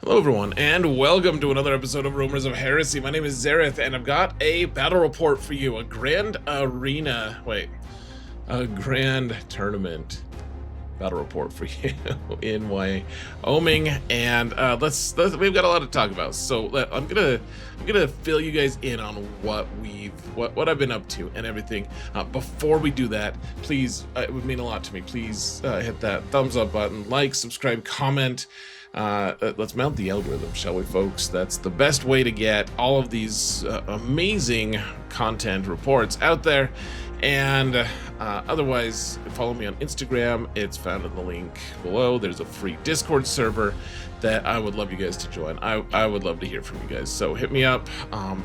Hello everyone, and welcome to another episode of Rumors of Heresy. My name is Zareth, and I've got a battle report for you. A grand tournament battle report for you in Wyoming, and we've got a lot to talk about. So I'm gonna fill you guys in on what I've been up to and everything. Before we do that, please, it would mean a lot to me. Please hit that thumbs up button, like, subscribe, comment. Let's mount the algorithm, shall we, folks? That's the best way to get all of these amazing content reports out there. And otherwise, follow me on Instagram. It's found in the link below. There's a free Discord server that I would love you guys to join. I would love to hear from you guys. So hit me up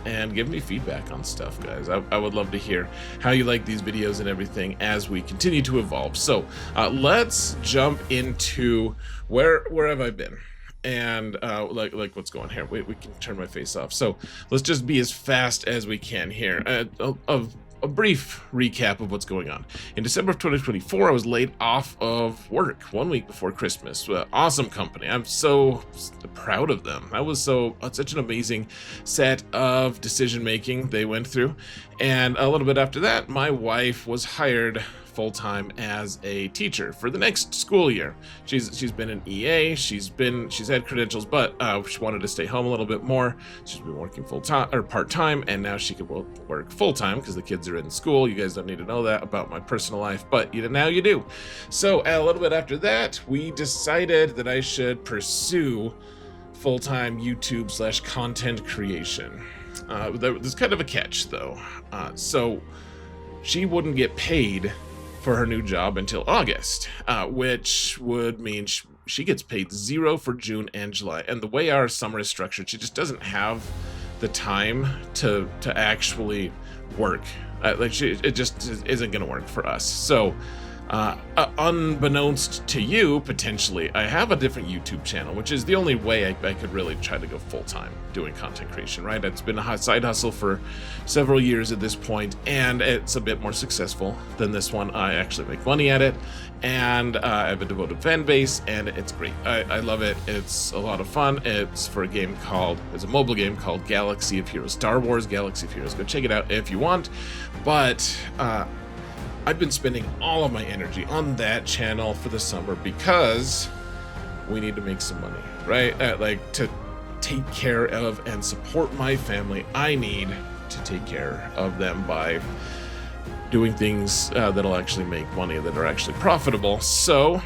and give me feedback on stuff, guys. I would love to hear how you like these videos and everything as we continue to evolve. So let's jump into where have I been? And like what's going here. We can turn my face off. So let's just be as fast as we can here. A brief recap of what's going on. In December of 2024, I was laid off of work 1 week before Christmas. Awesome company. I'm so proud of them. That was such an amazing set of decision making they went through. And a little bit after that, my wife was hired full-time as a teacher for the next school year. She's been an EA, she's had credentials, but she wanted to stay home a little bit more. She's been working full-time or part-time, and now she could work full-time because the kids are in school. You guys don't need to know that about my personal life, but now you do. So a little bit after that, we decided that I should pursue full-time YouTube / content creation. There's kind of a catch though. So she wouldn't get paid for her new job until August, which would mean she gets paid 0 for June and July. And the way our summer is structured, she just doesn't have the time to actually work. It just isn't going to work for us. So unbeknownst to you, potentially, I have a different YouTube channel, which is the only way I could really try to go full-time doing content creation, right? It's been a side hustle for several years at this point, and it's a bit more successful than this one. I actually make money at it, and I have a devoted fan base, and it's great. I love it. It's a lot of fun. It's for it's a mobile game called Galaxy of Heroes, Star Wars Galaxy of Heroes. Go check it out if you want. But I've been spending all of my energy on that channel for the summer because we need to make some money, right? To take care of and support my family, I need to take care of them by doing things that'll actually make money, that are actually profitable. So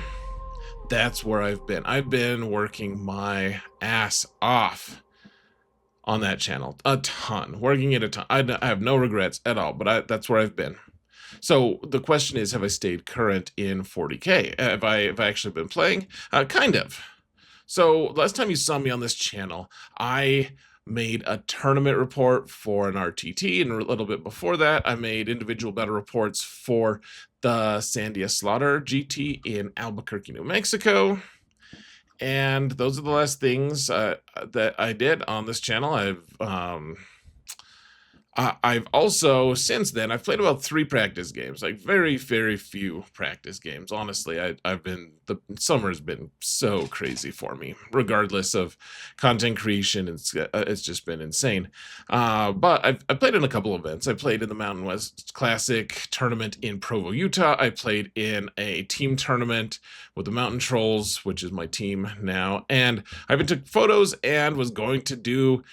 that's where I've been. I've been working my ass off on that channel, a ton, working it a ton. I have no regrets at all, but that's where I've been. So the question is, have I stayed current in 40k? Have I actually been playing? Kind of. So last time you saw me on this channel, I made a tournament report for an RTT, and a little bit before that, I made individual battle reports for the Sandia Slaughter GT in Albuquerque, New Mexico. And those are the last things that I did on this channel. I've also, since then, I've played about 3 practice games, like very, very few practice games. Honestly, the summer's been so crazy for me, regardless of content creation. It's just been insane. But I've played in a couple events. I played in the Mountain West Classic tournament in Provo, Utah. I played in a team tournament with the Mountain Trolls, which is my team now. And I even took photos and was going to do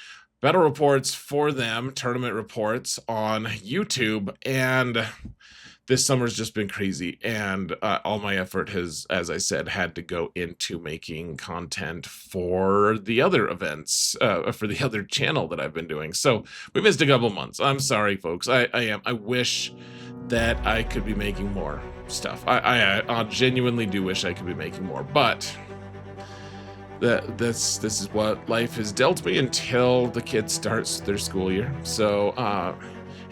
battle reports for them, tournament reports on YouTube, and this summer's just been crazy, and all my effort has, as I said, had to go into making content for the other events, for the other channel that I've been doing. So we missed a couple months. I'm sorry, folks. I wish that I could be making more stuff. I genuinely do wish I could be making more, but this is what life has dealt me until the kid starts their school year. So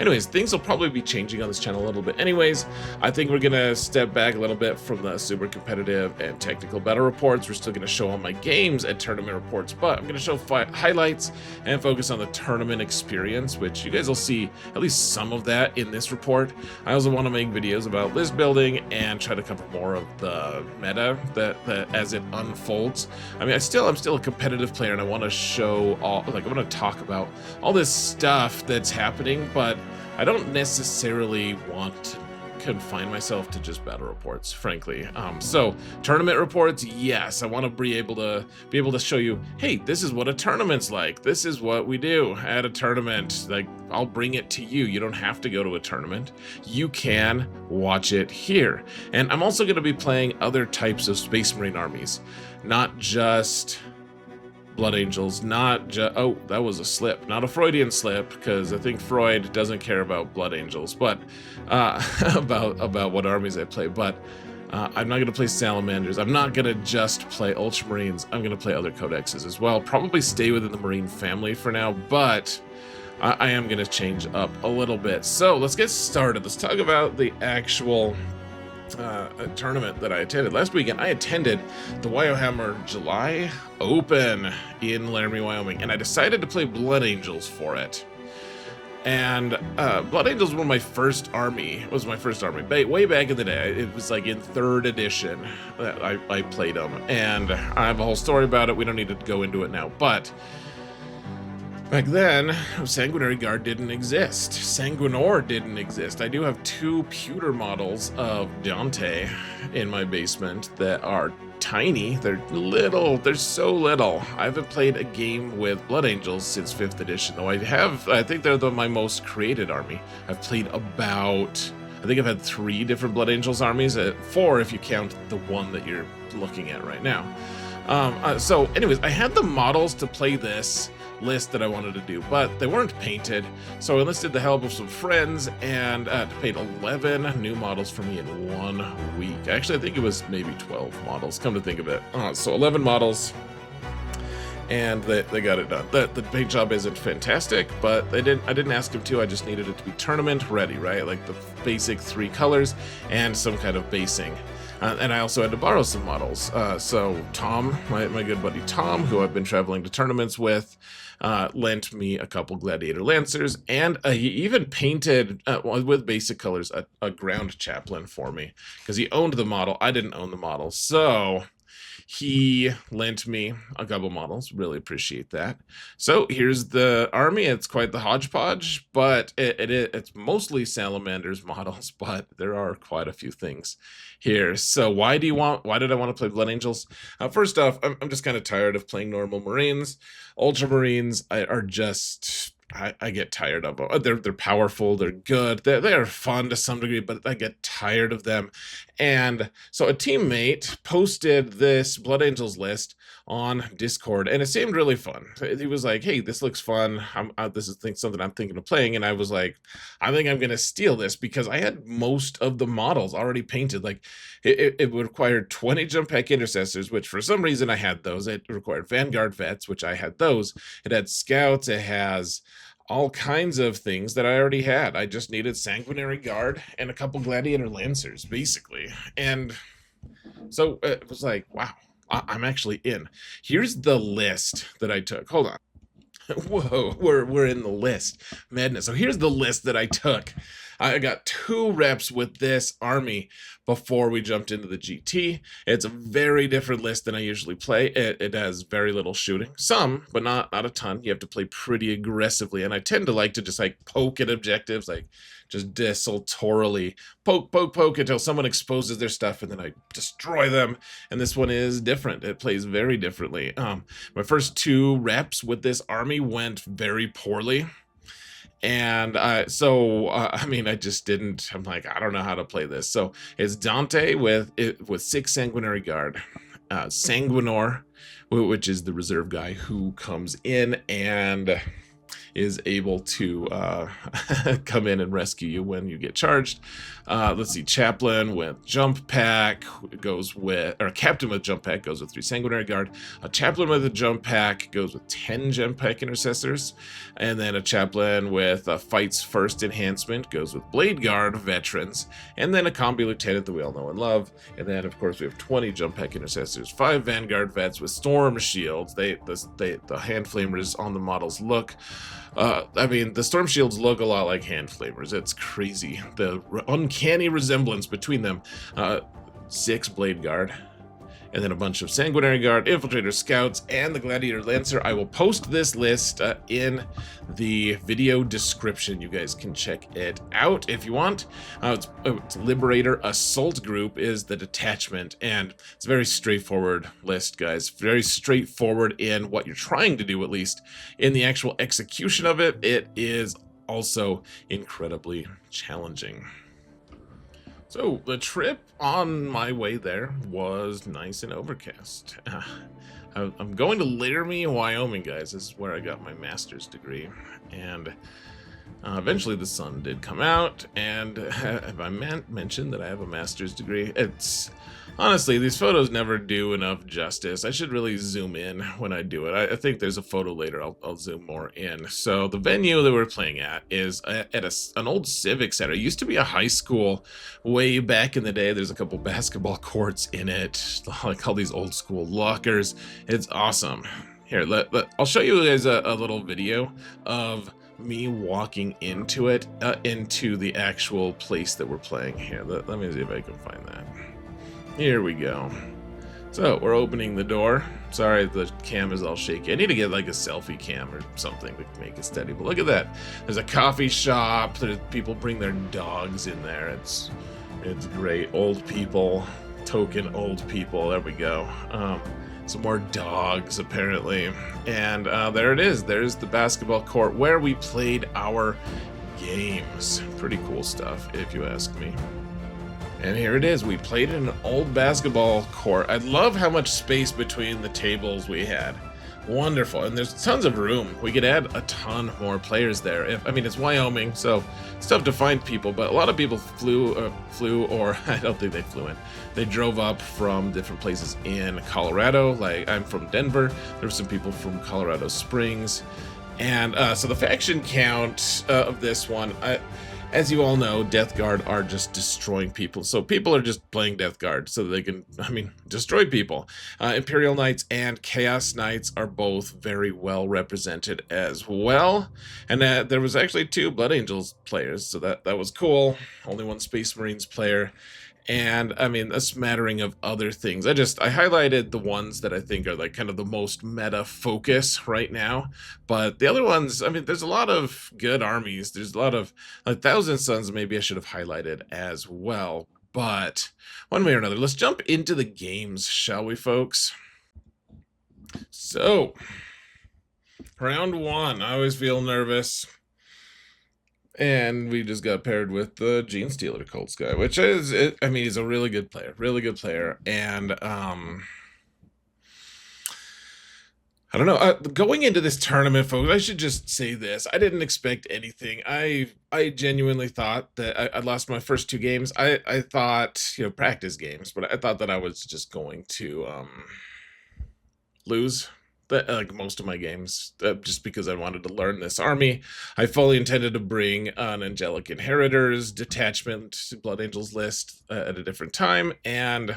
Anyways, things will probably be changing on this channel a little bit. Anyways, I think we're gonna step back a little bit from the super competitive and technical battle reports. We're still gonna show all my games and tournament reports, but I'm gonna show highlights and focus on the tournament experience, which you guys will see at least some of that in this report. I also want to make videos about list building and try to cover more of the meta that as it unfolds. I mean, I'm still a competitive player, and I want to show all, like, I want to talk about all this stuff that's happening, but I don't necessarily want to confine myself to just battle reports, frankly. So tournament reports, yes, I want to be able to show you, hey, this is what a tournament's like. This is what we do at a tournament. Like, I'll bring it to you. You don't have to go to a tournament. You can watch it here. And I'm also going to be playing other types of Space Marine armies, not just Blood Angels, not just, oh, that was a slip, not a Freudian slip, because I think Freud doesn't care about Blood Angels, but about what armies I play. But I'm not going to play Salamanders. I'm not going to just play Ultramarines. I'm going to play other codexes as well. Probably stay within the Marine family for now, but I am going to change up a little bit. So let's get started. Let's talk about the actual tournament that I attended last weekend. I attended the Wyohammer July Open in Laramie, Wyoming, and I decided to play Blood Angels for it. And Blood Angels were my first army. It was my first army way back in the day. It was like in 3rd edition that I played them, and I have a whole story about it. We don't need to go into it now, but back then, Sanguinary Guard didn't exist. Sanguinor didn't exist. I do have 2 pewter models of Dante in my basement that are tiny. They're little. They're so little. I haven't played a game with Blood Angels since 5th edition, though I think they're my most created army. I've played about, I think I've had 3 different Blood Angels armies, 4 if you count the one that you're looking at right now. So anyways, I had the models to play this list that I wanted to do, but they weren't painted, so I enlisted the help of some friends and paid 11 new models for me in 1 week. Actually, I think it was maybe 12 models, come to think of it. So 11 models, and they got it done. The paint job isn't fantastic, but I didn't ask them to. I just needed it to be tournament ready, right? Like the basic 3 colors and some kind of basing. And I also had to borrow some models. So Tom, my good buddy Tom, who I've been traveling to tournaments with, lent me a couple Gladiator Lancers, and he even painted, with basic colors, a ground Chaplain for me, because he owned the model. I didn't own the model, so he lent me a couple models. Really appreciate that. So here's the army. It's quite the hodgepodge, but it's mostly Salamanders models, but there are quite a few things here. So why did I want to play Blood Angels? First off, I'm just kind of tired of playing normal Marines. Ultramarines are just, I get tired of them. They're powerful, they're good, they're fun to some degree, but I get tired of them. And so a teammate posted this Blood Angels list on Discord, and it seemed really fun. He was like, hey, this looks fun. This is something I'm thinking of playing. And I was like, I think I'm going to steal this, because I had most of the models already painted. Like, it required 20 jump pack intercessors, which for some reason I had those. It required Vanguard vets, which I had those. It had scouts. It has all kinds of things that I already had. I just needed Sanguinary Guard and a couple Gladiator Lancers, basically. And so it was like, wow, I'm actually in. Here's the list that I took. Hold on. Whoa, we're in the list. Madness. So here's the list that I took. I got 2 reps with this army before we jumped into the GT. It's a very different list than I usually play. It has very little shooting. Some, but not a ton. You have to play pretty aggressively, and I tend to like to just like poke at objectives, like just desultorily poke until someone exposes their stuff, and then I destroy them. And this one is different. It plays very differently. My first 2 reps with this army went very poorly. And I mean, I just didn't. I'm like, I don't know how to play this. So it's Dante with 6 Sanguinary Guard, Sanguinor, which is the reserve guy who comes in and is able to come in and rescue you when you get charged. Let's see, Chaplain with Jump Pack goes with, or Captain with Jump Pack goes with 3 Sanguinary Guard. A Chaplain with a Jump Pack goes with 10 Jump Pack Intercessors. And then a Chaplain with Fights First Enhancement goes with Blade Guard Veterans. And then a Combi Lieutenant that we all know and love. And then, of course, we have 20 Jump Pack Intercessors, 5 Vanguard Vets with Storm Shields. The hand flamers on the models look, I mean, the Storm Shields look a lot like hand flamers. It's crazy. The uncanny resemblance between them. 6 Blade Guard. And then a bunch of Sanguinary Guard, Infiltrator Scouts, and the Gladiator Lancer. I will post this list in the video description. You guys can check it out if you want. It's Liberator Assault Group is the detachment, and it's a very straightforward list, guys. Very straightforward in what you're trying to do, at least. In the actual execution of it, it is also incredibly challenging. So the trip on my way there was nice and overcast. I'm going to Laramie, Wyoming, guys. This is where I got my master's degree. And eventually the sun did come out. And have I mentioned that I have a master's degree? It's honestly, these photos never do enough justice. I should really zoom in when I do it. I think there's a photo later. I'll zoom more in. So the venue that we're playing at is at an old civic center. It used to be a high school way back in the day. There's a couple basketball courts in it. Like all these old school lockers. It's awesome. Here, I'll show you guys a little video of me walking into it, into the actual place that we're playing here. Let me see if I can find that. Here we go. So we're opening the door. Sorry, the cam is all shaky. I need to get like a selfie cam or something to make it steady. But look at that. There's a coffee shop. There's people bring their dogs in there. It's great. Old people, token old people. There we go. Some more dogs apparently. And there it is. There's the basketball court where we played our games. Pretty cool stuff, if you ask me. And here it is. We played in an old basketball court. I love how much space between the tables we had. Wonderful. And there's tons of room. We could add a ton more players there. I mean, it's Wyoming, so it's tough to find people, but a lot of people flew, or I don't think they flew in. They drove up from different places in Colorado. Like, I'm from Denver. There were some people from Colorado Springs. And so the faction count of this one, as you all know, Death Guard are just destroying people. So people are just playing Death Guard so that they can, destroy people. Imperial Knights and Chaos Knights are both very well represented as well. And there was actually 2 Blood Angels players, so that was cool. Only 1 Space Marines player. And a smattering of other things. I highlighted the ones that I think are like kind of the most meta focus right now. But the other ones, there's a lot of good armies. There's a lot of Thousand Suns. Maybe I should have highlighted as well. But one way or another, let's jump into the games, shall we, folks? So, round 1. I always feel nervous. And we just got paired with the Gene Stealer Colts guy, which is, he's a really good player, and, I don't know, going into this tournament, folks, I should just say this, I didn't expect anything. I genuinely thought that I lost my first 2 games. I thought, practice games, but I thought that I was just going to, lose. Like most of my games, just because I wanted to learn this army. I fully intended to bring an Angelic Inheritors detachment to Blood Angels list at a different time, and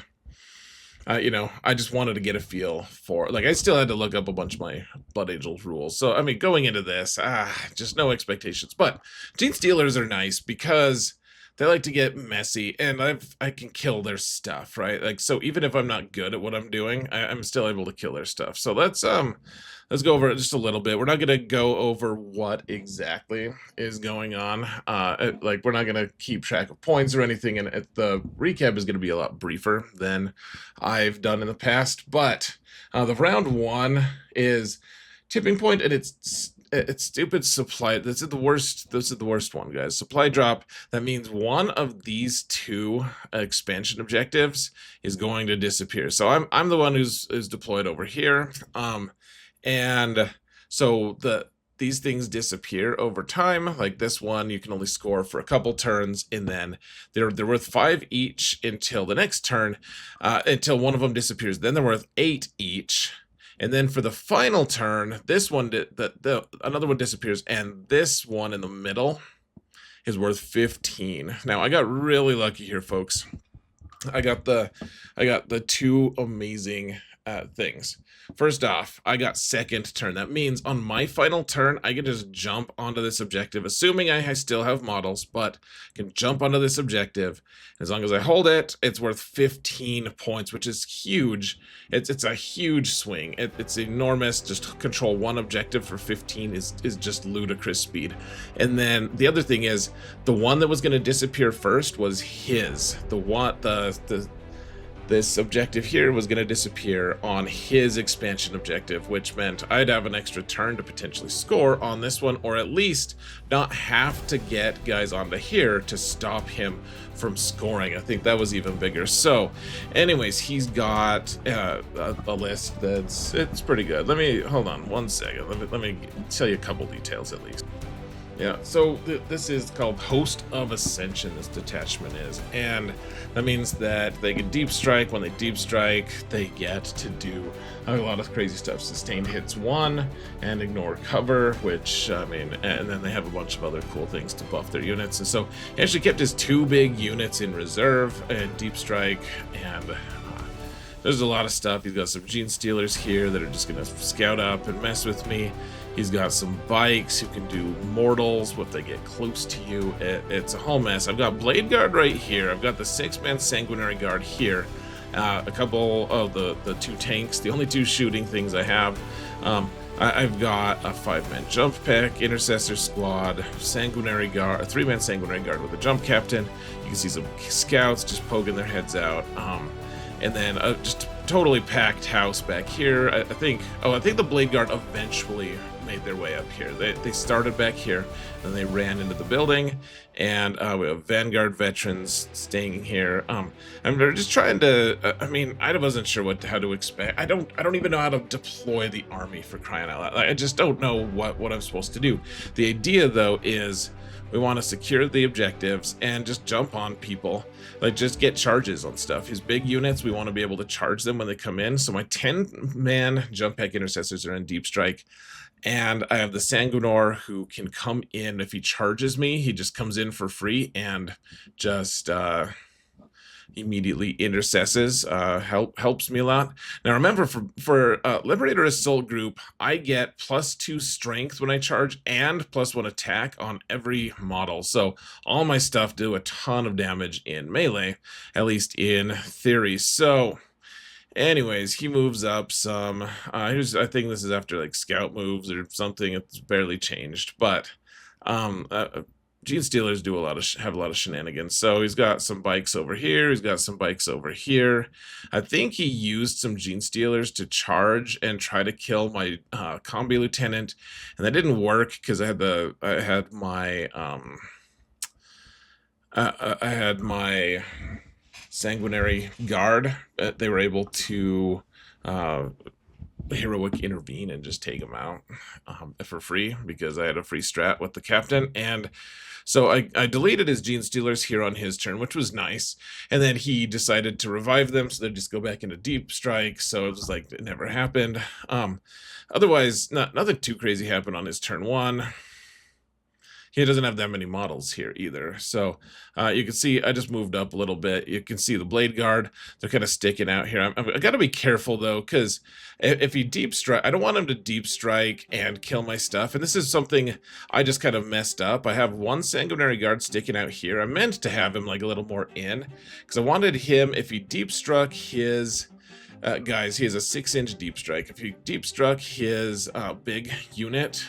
I just wanted to get a feel for, I still had to look up a bunch of my Blood Angels rules. So going into this, just no expectations. But Gene Stealers are nice because they like to get messy, and I can kill their stuff, right? So even if I'm not good at what I'm doing, I'm still able to kill their stuff. So let's go over it just a little bit. We're not gonna go over what exactly is going on. We're not gonna keep track of points or anything, and the recap is gonna be a lot briefer than I've done in the past. But the round 1 is tipping point, and it's stupid supply. This is the worst one, guys. Supply drop. That means one of these 2 expansion objectives is going to disappear. So I'm the one who's deployed over here. And so these things disappear over time. Like this one, you can only score for a couple turns, and then they're worth 5 each until the next turn, until one of them disappears. Then they're worth 8 each, and then for the final turn, this one another one disappears, and this one in the middle is worth 15. Now I got really lucky here, folks. I got the 2 amazing things. First off, I got second turn. That means on my final turn, I can just jump onto this objective, assuming I still have models, but I can jump onto this objective. As long as I hold it, it's worth 15 points, which is huge. It's a huge swing. It's enormous. Just control one objective for 15 is just ludicrous speed. And then the other thing is, the one that was going to disappear first was his. This objective here was going to disappear on his expansion objective, which meant I'd have an extra turn to potentially score on this one, or at least not have to get guys onto here to stop him from scoring. I think that was even bigger. So anyways, he's got a list it's pretty good. Let me hold on one second. Let me tell you a couple details at least. Yeah, so this is called Host of Ascension, this detachment is, and that means that they can deep strike. When they deep strike, they get to do a lot of crazy stuff. Sustained hits 1 and ignore cover, which, I mean, and then they have a bunch of other cool things to buff their units. And so he actually kept his 2 big units in reserve, and deep strike, and there's a lot of stuff. He's got some Gene Stealers here that are just going to scout up and mess with me. He's got some bikes who can do mortals if they get close to you. It's a whole mess. I've got Blade Guard right here. I've got the 6-man Sanguinary Guard here. A couple of the 2 tanks, the only 2 shooting things I have. I've got a 5-man jump pack, Intercessor squad, Sanguinary Guard, a 3-man Sanguinary Guard with a jump captain. You can see some scouts just poking their heads out. And then just totally packed house back here. I think the Blade Guard eventually made their way up here. They started back here, and they ran into the building, and we have Vanguard veterans staying here. And they're just trying to. I mean, I wasn't sure how to expect. I don't even know how to deploy the army, for crying out loud. I just don't know what I'm supposed to do. The idea, though, is we want to secure the objectives and just jump on people. Like, just get charges on stuff. His big units, we want to be able to charge them when they come in. So my 10-man jump pack intercessors are in deep strike. And I have the Sanguinor who can come in. If he charges me, he just comes in for free and just immediately intercesses. Helps me a lot. Now remember, for Liberator Assault Group, I get +2 strength when I charge and +1 attack on every model. So all my stuff do a ton of damage in melee, at least in theory. So anyways, he moves up some. I think this is after like scout moves or something. It's barely changed, but Gene Stealers have a lot of shenanigans. So he's got some bikes over here. He's got some bikes over here. I think he used some Gene Stealers to charge and try to kill my combi lieutenant, and that didn't work because I had my Sanguinary Guard. They were able to heroic intervene and just take him out for free because I had a free strat with the captain. And so I deleted his Gene Stealers here on his turn, which was nice. And then he decided to revive them, so they'd just go back into deep strike. So it was like it never happened. Otherwise, nothing too crazy happened on his turn 1. He doesn't have that many models here either. So you can see I just moved up a little bit. You can see the Blade Guard. They're kind of sticking out here. I got to be careful, though, because if he deep strike, I don't want him to deep strike and kill my stuff. And this is something I just kind of messed up. I have one Sanguinary Guard sticking out here. I meant to have him like a little more in because I wanted him, if he deep struck his... guys, he has a 6-inch deep strike. If he deep struck his big unit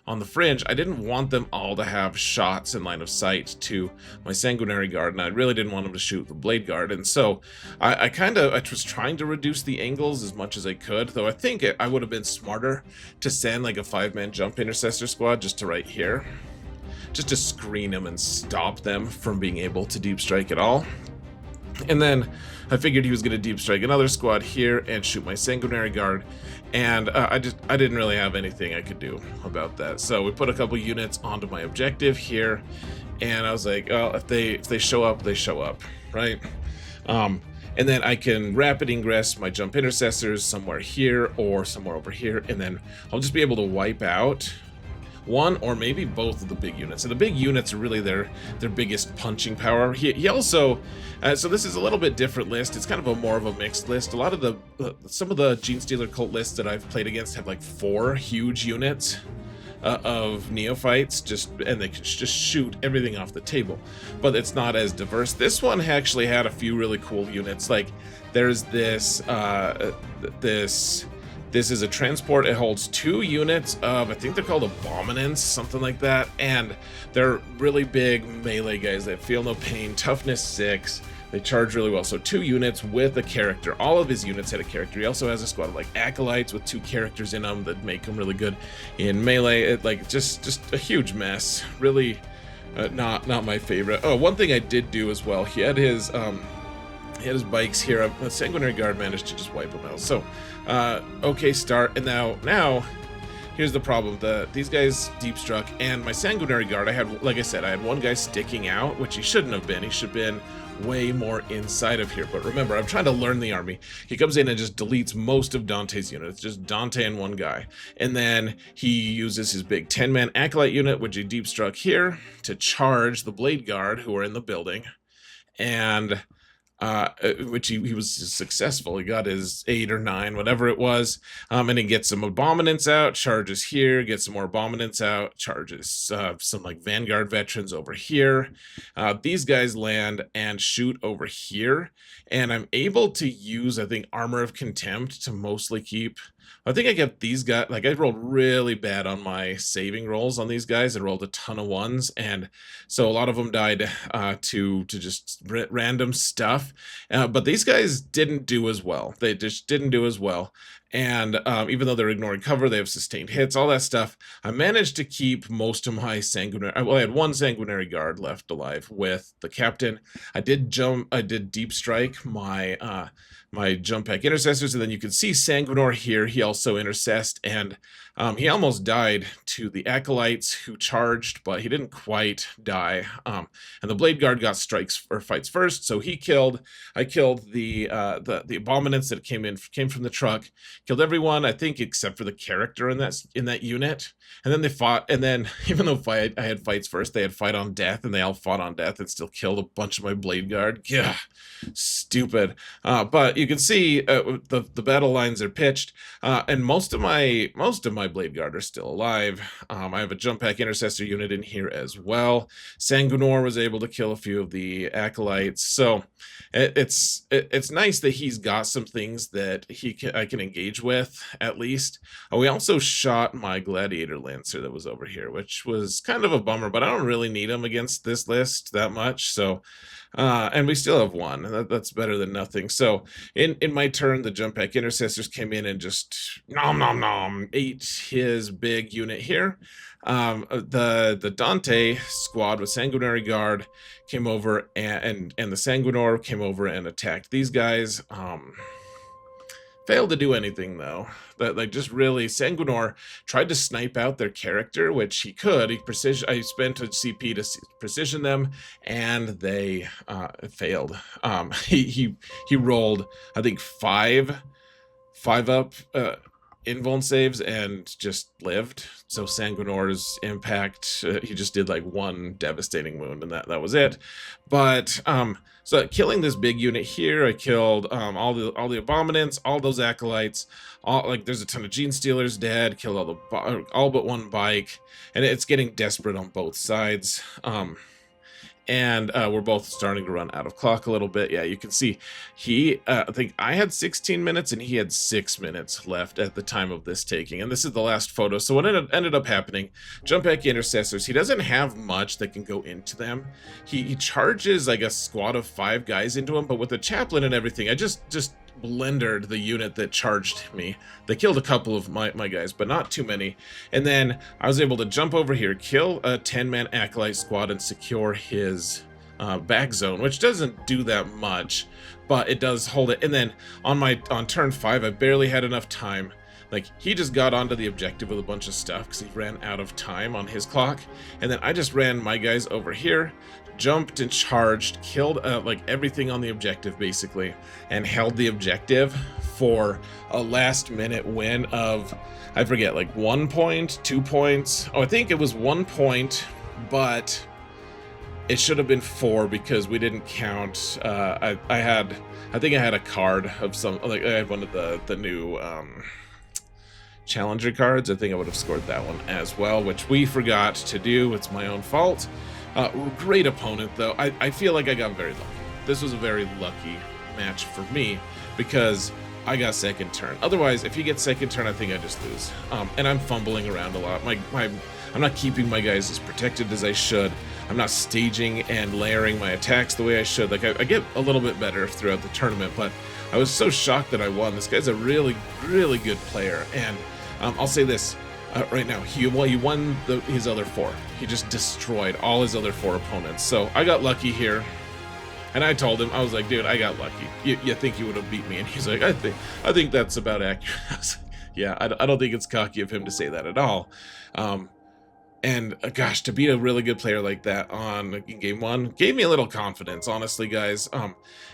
on the fringe, I didn't want them all to have shots in line of sight to my Sanguinary Guard, and I really didn't want them to shoot the Blade Guard. And so I was trying to reduce the angles as much as I could, though I think I would have been smarter to send like a 5-man jump intercessor squad just to right here, just to screen them and stop them from being able to deep strike at all. And then I figured he was going to deep strike another squad here and shoot my Sanguinary Guard, and I didn't really have anything I could do about that. So we put a couple units onto my objective here, and I was like, oh, if they show up, they show up, right? And then I can rapid ingress my jump intercessors somewhere here or somewhere over here, and then I'll just be able to wipe out one or maybe both of the big units. And the big units are really their biggest punching power. He also, so this is a little bit different list. It's kind of a more of a mixed list. A lot of the, some of the Genestealer cult lists that I've played against have like 4 huge units of neophytes, and they can just shoot everything off the table, but it's not as diverse. This one actually had a few really cool units. Like there's this this is a transport. It holds 2 units of, I think they're called Abominants, something like that, and they're really big melee guys that feel no pain, toughness 6. They charge really well. So 2 units with a character. All of his units had a character. He also has a squad of like acolytes with 2 characters in them that make him really good in melee. It, like just a huge mess. Really not my favorite. Oh, one thing I did do as well. He had his bikes here. A Sanguinary Guard managed to just wipe them out. So okay start. And now here's the problem. These guys deep struck, and my Sanguinary Guard, I had, like I said, I had one guy sticking out, which he shouldn't have been. He should have been way more inside of here. But remember, I'm trying to learn the army. He comes in and just deletes most of Dante's units, just Dante and one guy. And then he uses his big 10-man acolyte unit, which he deep struck here, to charge the Blade Guard who are in the building. And which he was successful. He got his 8 or 9, whatever it was, and he gets some Abominants out, charges here, gets some more Abominants out, charges some like Vanguard veterans over here. These guys land and shoot over here, and I'm able to use, I think, Armor of Contempt to mostly keep. I think I kept these guys, like I rolled really bad on my saving rolls on these guys. I rolled a ton of 1s, and so a lot of them died to just random stuff. But these guys didn't do as well. They just didn't do as well. And even though they're ignoring cover, they have sustained hits, all that stuff. I managed to keep most of my Sanguinary. Well, I had 1 Sanguinary Guard left alive with the captain. I did deep strike my my jump pack intercessors, and then you can see Sanguinor here. He also intercessed, and he almost died to the acolytes who charged, but he didn't quite die. And the Blade Guard got strikes or fights first, so he killed. I killed the Abominants that came from the truck. Killed everyone, I think, except for the character in that unit. And then they fought, and then even though I had fights first, they had fight on death, and they all fought on death and still killed a bunch of my Blade Guard. Yeah, stupid. But you can see the battle lines are pitched, and most of my Blade Guard are still alive. I have a jump pack intercessor unit in here as well. Sanguinor was able to kill a few of the acolytes, so it's nice that he's got some things that I can engage with at least. We also shot my Gladiator Lancer that was over here, which was kind of a bummer, but I don't really need him against this list that much. So and we still have 1. That's better than nothing. So in my turn, the jump pack intercessors came in and just ate his big unit here. The Dante squad with Sanguinary Guard came over, and the Sanguinor came over and attacked these guys. Failed to do anything though. That, like, just really, Sanguinor tried to snipe out their character, which he could. I spent a CP to precision them, and they failed. He rolled, I think, 5 up invuln saves and just lived. So Sanguinor's impact, he just did like 1 devastating wound, and that was it. But so killing this big unit here, I killed all the Abominants, all those acolytes, there's a ton of Genestealers dead, killed all but 1 bike, and it's getting desperate on both sides. And we're both starting to run out of clock a little bit. Yeah, you can see I think I had 16 minutes and he had 6 minutes left at the time of this taking. And this is the last photo. So what ended up happening, jump back intercessors, he doesn't have much that can go into them. He charges like a squad of 5 guys into him, but with the chaplain and everything, I just blendered the unit that charged me. They killed a couple of my guys, but not too many. And then I was able to jump over here, kill a 10-man acolyte squad, and secure his back zone, which doesn't do that much, but it does hold it. And then on turn 5, I barely had enough time. Like, he just got onto the objective with a bunch of stuff because he ran out of time on his clock, and then I just ran my guys over here, jumped and charged, killed like everything on the objective basically, and held the objective for a last minute win of, I forget, like 1 point, 2 points. Oh, I think it was 1 point, but it should have been 4 because we didn't count. I think I had a card of some, like I had one of the new challenger cards. I think I would have scored that one as well, which we forgot to do. It's my own fault. Great opponent though. I feel like I got very lucky. This was a very lucky match for me because I got second turn. Otherwise, if you get second turn, I think I just lose. And I'm fumbling around a lot. I'm not keeping my guys as protected as I should. I'm not staging and layering my attacks the way I should. Like, I get a little bit better throughout the tournament, but I was so shocked that I won. This guy's a really, really good player, and I'll say this right now: he won his other 4. He just destroyed all his other 4 opponents. So I got lucky here, and I told him, I was like, dude, I got lucky. You think you would have beat me? And he's like, I think that's about accurate. I was like, yeah, I don't think it's cocky of him to say that at all. And gosh, to beat a really good player like that in game 1 gave me a little confidence, honestly, guys.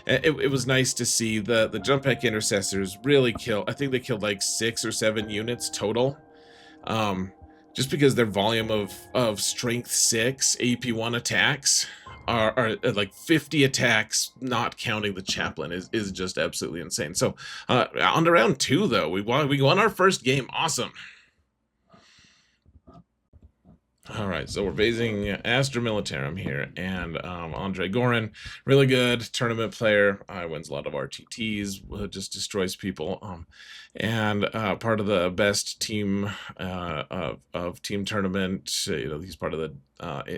It was nice to see the jump pack intercessors really kill. I think they killed like 6 or 7 units total. Just because their volume of strength 6 AP 1 attacks are like 50 attacks, not counting the chaplain, is just absolutely insane. So on to round 2 though, we won our first game. Awesome. All right, so we're facing Astra Militarum here, and Andre Gorin, really good tournament player, wins a lot of RTTs, just destroys people, and part of the best team of team tournament. He's part of the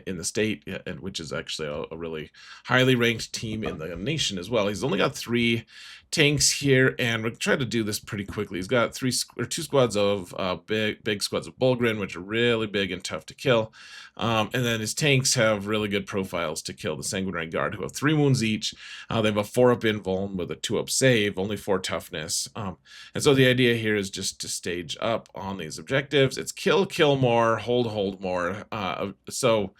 in the state, and which is actually a really highly ranked team in the nation as well. He's only got 3 tanks here, and we're trying to do this pretty quickly. He's got 2 squads of big squads of Bulgrin, which are really big and tough to kill, and then his tanks have really good profiles to kill the Sanguinor Guard, who have 3 wounds each. They have a 4-up invuln with a 2-up save, only 4 toughness, and so the idea here is just to stage up on these objectives. It's kill more, hold more. So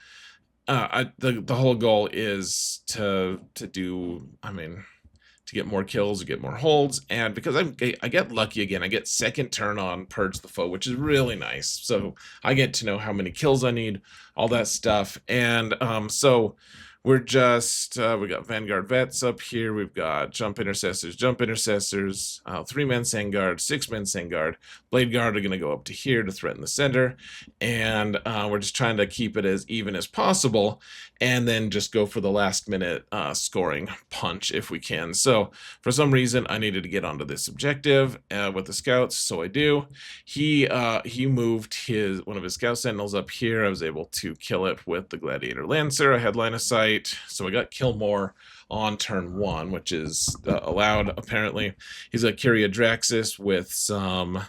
the whole goal is to do, to get more kills, to get more holds, and because I get lucky again, I get second turn on Purge the Foe, which is really nice. So I get to know how many kills I need, all that stuff, and so we're just we got Vanguard Vets up here, we've got Jump Intercessors, 3-man Sangard, 6-man Sangard, Blade Guard are going to go up to here to threaten the center, and we're just trying to keep it as even as possible, and then just go for the last minute scoring punch if we can. So for some reason I needed to get onto this objective with the scouts, so I do. He moved one of his scout sentinels up here. I was able to kill it with the Gladiator Lancer. I had line of sight, so I got kill more on turn 1, which is allowed apparently. He's a Kyria Draxus with some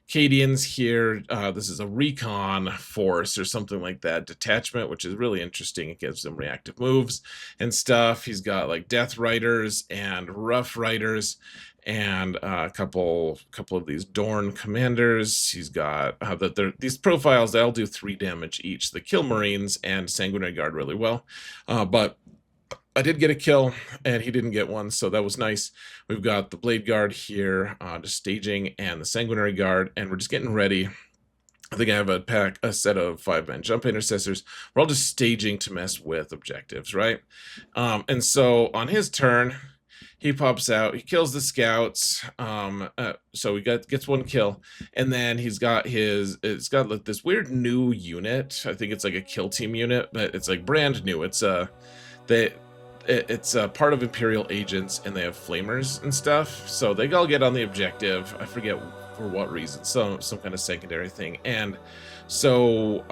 Cadians here. This is a recon force or something like that, detachment, which is really interesting. It gives them reactive moves and stuff. He's got like Death Riders and Rough Riders, and a couple of these Dorn commanders. He's got these profiles that'll do 3 damage each. They kill Marines and Sanguinary Guard really well, but I did get a kill, and he didn't get one, so that was nice. We've got the Blade Guard here, just staging, and the Sanguinary Guard, and we're just getting ready. I think I have a set of 5-man Jump Intercessors. We're all just staging to mess with objectives, right? And so on his turn, he pops out, he kills the scouts, so he gets 1 kill, and then it's got like this weird new unit. I think it's like a kill team unit, but it's like brand new. It's it's part of Imperial agents, and they have flamers and stuff, so they all get on the objective. I forget for what reason, some kind of secondary thing, and so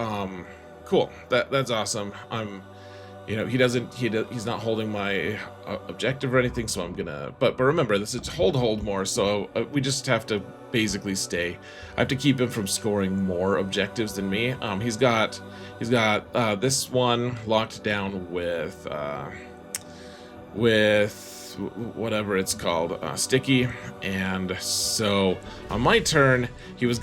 cool. That's awesome. He's not holding my objective or anything, so I'm gonna. But remember, this is hold more. So we just have to basically stay. I have to keep him from scoring more objectives than me. He's got this one locked down with with whatever it's called, sticky. And so on my turn, he's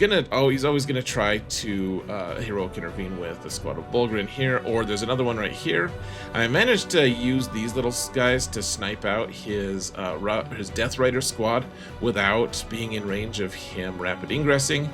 always gonna try to heroic intervene with a squad of Bulgrin here, or there's another one right here. I managed to use these little guys to snipe out his Death Rider squad without being in range of him rapid ingressing,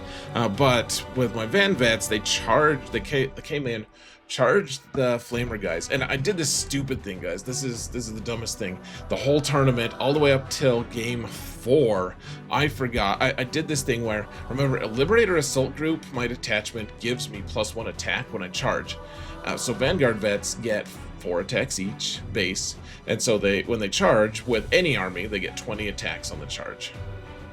but with my Van Vets, they came in, charged the flamer guys, and I did this stupid thing, guys. This is the dumbest thing. The whole tournament, all the way up till game 4, I forgot. I did this thing where, remember, a Liberator assault group, my detachment gives me +1 attack when I charge. So Vanguard vets get 4 attacks each base, and so when they charge with any army, they get 20 attacks on the charge.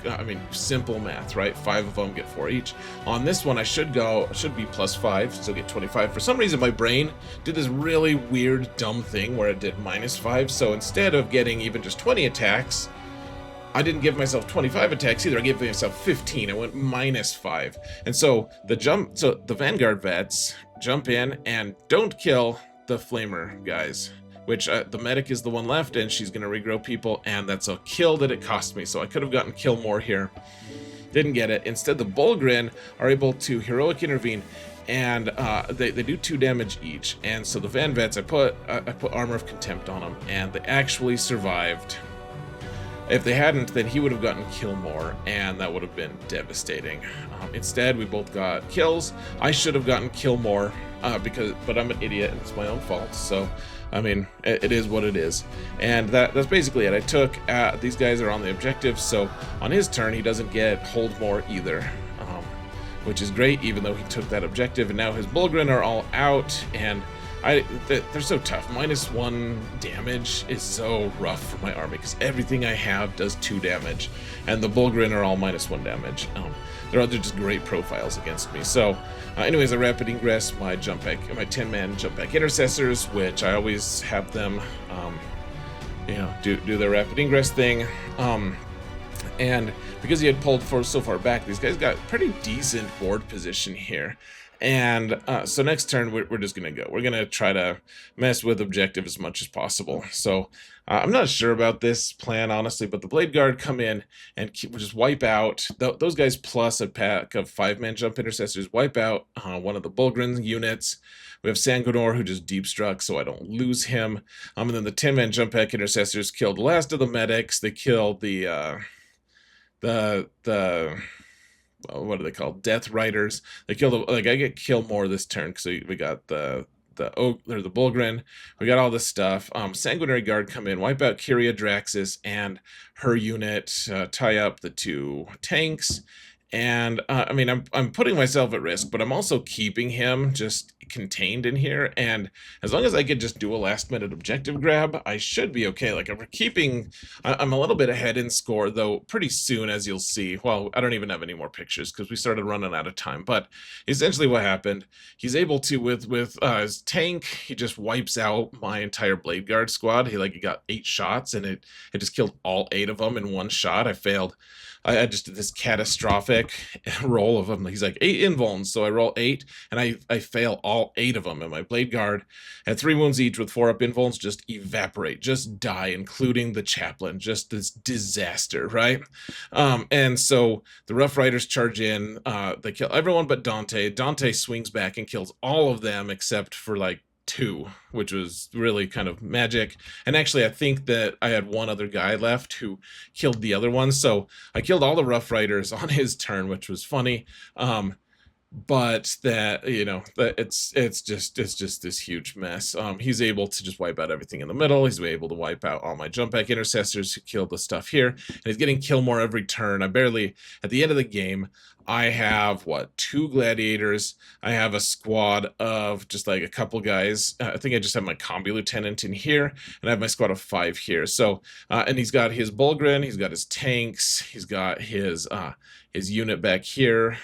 I mean, simple math, right? 5 of them get 4 each. On this one, I should be +5, so get 25. For some reason, my brain did this really weird, dumb thing where it did -5. So instead of getting even just 20 attacks, I didn't give myself 25 attacks either. I gave myself 15. I went -5. And so the Vanguard vets jump in and don't kill the flamer guys, which the medic is the one left, and she's going to regrow people, and that's a kill that it cost me. So I could have gotten kill more here. Didn't get it. Instead, the Bulgrin are able to heroic intervene, and they do 2 damage each. And so the Van Vets, I put Armor of Contempt on them, and they actually survived. If they hadn't, then he would have gotten kill more, and that would have been devastating. Instead, we both got kills. I should have gotten kill more, but I'm an idiot, and it's my own fault. So, I mean, it is what it is. And that's basically it. I took, these guys are on the objective, so on his turn, he doesn't get hold more either, which is great, even though he took that objective. And now his Bulgrin are all out, and they're so tough. -1 damage is so rough for my army, because everything I have does 2 damage, and the Bulgrin are all -1 damage. They're just great profiles against me. So, anyways, I rapid ingress my 10-man jump back intercessors, which I always have them, do their rapid ingress thing. And because he had pulled so far back, these guys got pretty decent board position here. And so next turn, we're just going to go. We're going to try to mess with objective as much as possible. So I'm not sure about this plan, honestly, but the Blade Guard come in and just wipe out those guys, plus a pack of 5-man jump intercessors, wipe out one of the Bulgrin units. We have Sanguinor, who just deep struck, so I don't lose him. And then the 10-man jump pack intercessors killed the last of the medics. They killed the what are they called? Death Riders. They killed I get kill more this turn, so we got the Bulgrin. We got all this stuff. Sanguinary Guard come in, wipe out Kyria Draxis and her unit, tie up the 2 tanks. And I mean, I'm putting myself at risk, but I'm also keeping him just contained in here. And as long as I could just do a last-minute objective grab, I should be okay. Like, I'm a little bit ahead in score, though pretty soon, as you'll see. Well, I don't even have any more pictures because we started running out of time. But essentially what happened, he's able to, with his tank, he just wipes out my entire Blade Guard squad. He got 8 shots, and it just killed all 8 of them in 1 shot. I failed. I just did this catastrophic roll of them. He's like 8 invulns, so I roll 8, and I fail all 8 of them. And my Blade Guard had 3 wounds each with 4 up invulns just evaporate, just die, including the Chaplain. Just this disaster, right? And so the Rough Riders charge in. They kill everyone but Dante. Dante swings back and kills all of them except for 2, which was really kind of magic. And actually, I think that I had 1 other guy left who killed the other one. So I killed all the Rough Riders on his turn, which was funny. But that, it's just this huge mess. He's able to just wipe out everything in the middle. He's able to wipe out all my jump back intercessors who killed the stuff here. And he's getting kill more every turn. At the end of the game, I have 2 gladiators. I have a squad of just a couple guys. I think I just have my combi lieutenant in here, and I have my squad of 5 here. So, and he's got his Bulgrin, he's got his tanks, he's got his unit back here.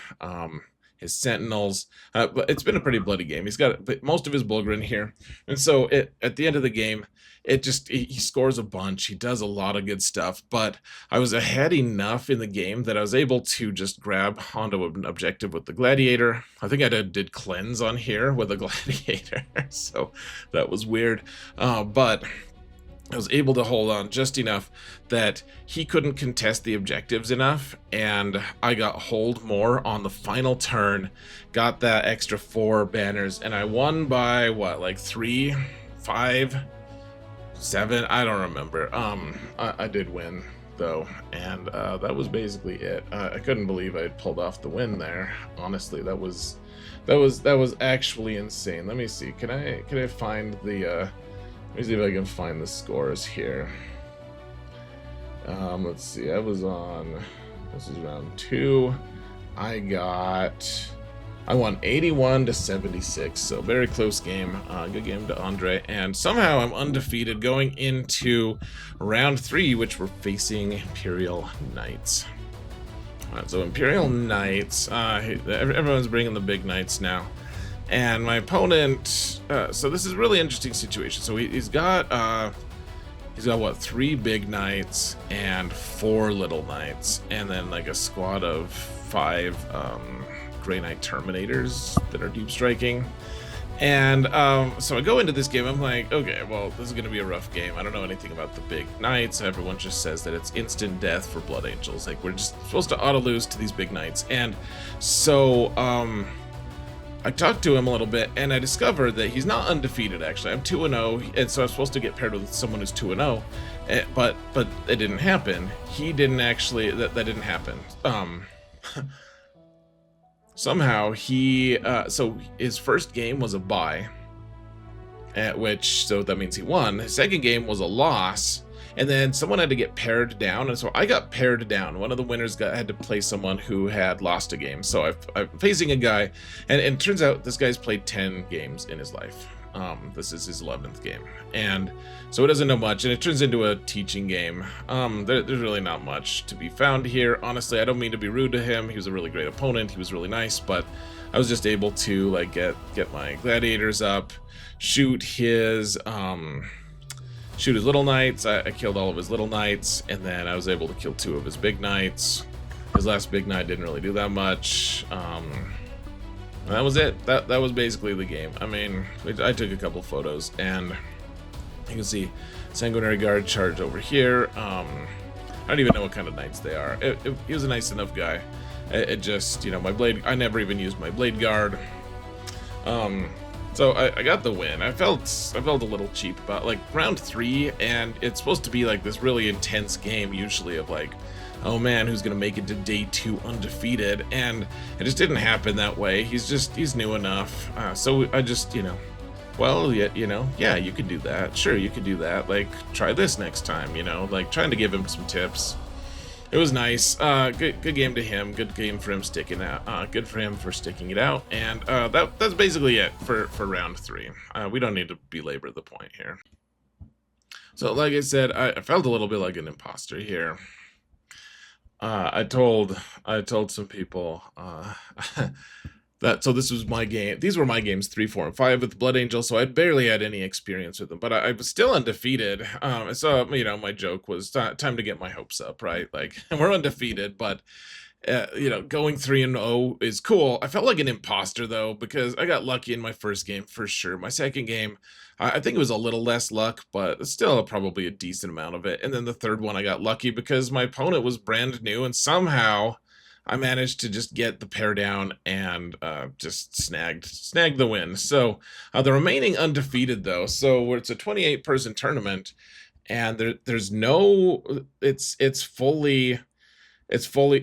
His sentinels, but it's been a pretty bloody game. He's got most of his Bulgrin here, and so at the end of the game, he scores a bunch. He does a lot of good stuff, but I was ahead enough in the game that I was able to just grab onto an objective with the Gladiator. I think I did cleanse on here with a Gladiator, so that was weird, but I was able to hold on just enough that he couldn't contest the objectives enough, and I got hold more on the final turn, got that extra 4 banners, and I won by what, like 3, 5, 7? I don't remember. I did win though, and that was basically it. I couldn't believe I had pulled off the win there. Honestly, that was actually insane. Let me see. Can I find the let me see if I can find the scores here. Let's see. I was on. This is round 2. I won 81 to 76. So very close game. Good game to Andre. And somehow I'm undefeated going into round 3, which we're facing Imperial Knights. All right, so Imperial Knights. Everyone's bringing the big knights now. And my opponent, so this is a really interesting situation. So he's got what, 3 big knights and 4 little knights, and then like a squad of 5 Grey Knight Terminators that are deep striking. And so I go into this game, I'm like, okay, well, this is going to be a rough game. I don't know anything about the big knights. Everyone just says that it's instant death for Blood Angels. Like, we're just supposed to auto-lose to these big knights. And so I talked to him a little bit, and I discovered that he's not undefeated, actually. I'm 2-0, and so I'm supposed to get paired with someone who's 2-0, but it didn't happen. He didn't actually, that didn't happen. Somehow he, so his first game was a bye, so that means he won. His second game was a loss, and then someone had to get paired down, and so I got paired down. One of the winners had to play someone who had lost a game. So I'm facing a guy, and it turns out this guy's played 10 games in his life. This is his 11th game, and so he doesn't know much, and it turns into a teaching game. There's really not much to be found here. Honestly, I don't mean to be rude to him. He was a really great opponent. He was really nice, but I was just able to like get my gladiators up, shoot his little knights. I killed all of his little knights, and then I was able to kill 2 of his big knights. His last big knight didn't really do that much. That was it. That was basically the game. I mean, I took a couple photos, and you can see Sanguinor Guard charge over here. I don't even know what kind of knights they are. He was a nice enough guy. It just, you know, my blade, I never even used my blade guard. So I got the win. I felt a little cheap about like round 3, and it's supposed to be like this really intense game usually of like, oh man, who's gonna make it to day 2 undefeated? And it just didn't happen that way. He's new enough. So I just, you know, well, yeah, you could do that. Sure, you could do that. Like, try this next time, you know, like trying to give him some tips. It was nice. Good game to him. Good game for him sticking out. Good for him for sticking it out. And that's basically it for round 3. We don't need to belabor the point here. So, like I said, I felt a little bit like an imposter here. I told some people so this was my game. These were my games 3, 4, and 5 with Blood Angel, so I barely had any experience with them, but I was still undefeated. So, you know, my joke was time to get my hopes up, right? Like, we're undefeated, but you know, going 3-0 is cool. I felt like an imposter though, because I got lucky in my first game for sure. My second game, I think it was a little less luck, but still probably a decent amount of it. And then the third one, I got lucky because my opponent was brand new, and somehow I managed to just get the pair down and just snagged the win. So the remaining undefeated though, so it's a 28-person tournament, and there's no, it's fully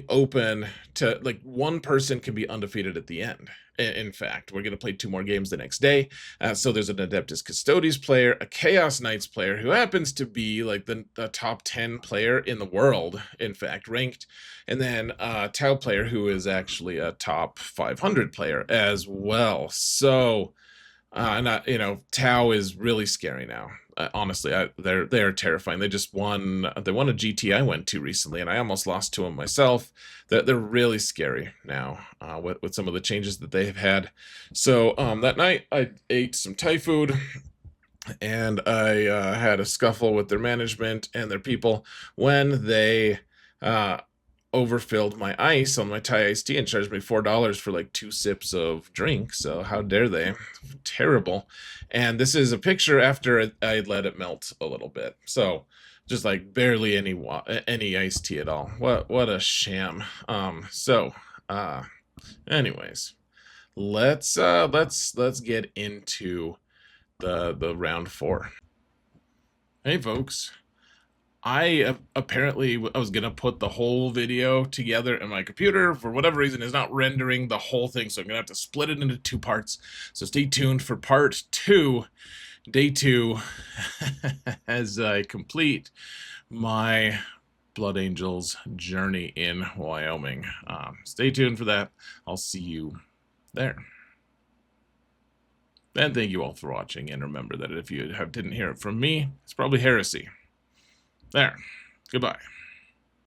open to, like, one person can be undefeated at the end. In fact, we're going to play 2 more games the next day. So there's an Adeptus Custodes player, a Chaos Knights player who happens to be like the top 10 player in the world, in fact, ranked. And then a Tau player who is actually a top 500 player as well. So, you know, Tau is really scary now. Honestly, they are terrifying. They won a GT I went to recently, and I almost lost to them myself. They're really scary now with some of the changes that they have had. So that night I ate some Thai food, and I had a scuffle with their management and their people when they overfilled my ice on my Thai iced tea and charged me $4 for like 2 sips of drink. So how dare they? Terrible. And this is a picture after I let it melt a little bit. So just like barely any iced tea at all. What a sham. Anyways, let's get into the round 4. Hey folks. I was gonna put the whole video together in my computer. For whatever reason, it's not rendering the whole thing, so I'm gonna have to split it into 2 parts. So stay tuned for part 2, day 2, as I complete my Blood Angels journey in Wyoming. Stay tuned for that. I'll see you there. And thank you all for watching. And remember that if you didn't hear it from me, it's probably heresy. There. Goodbye.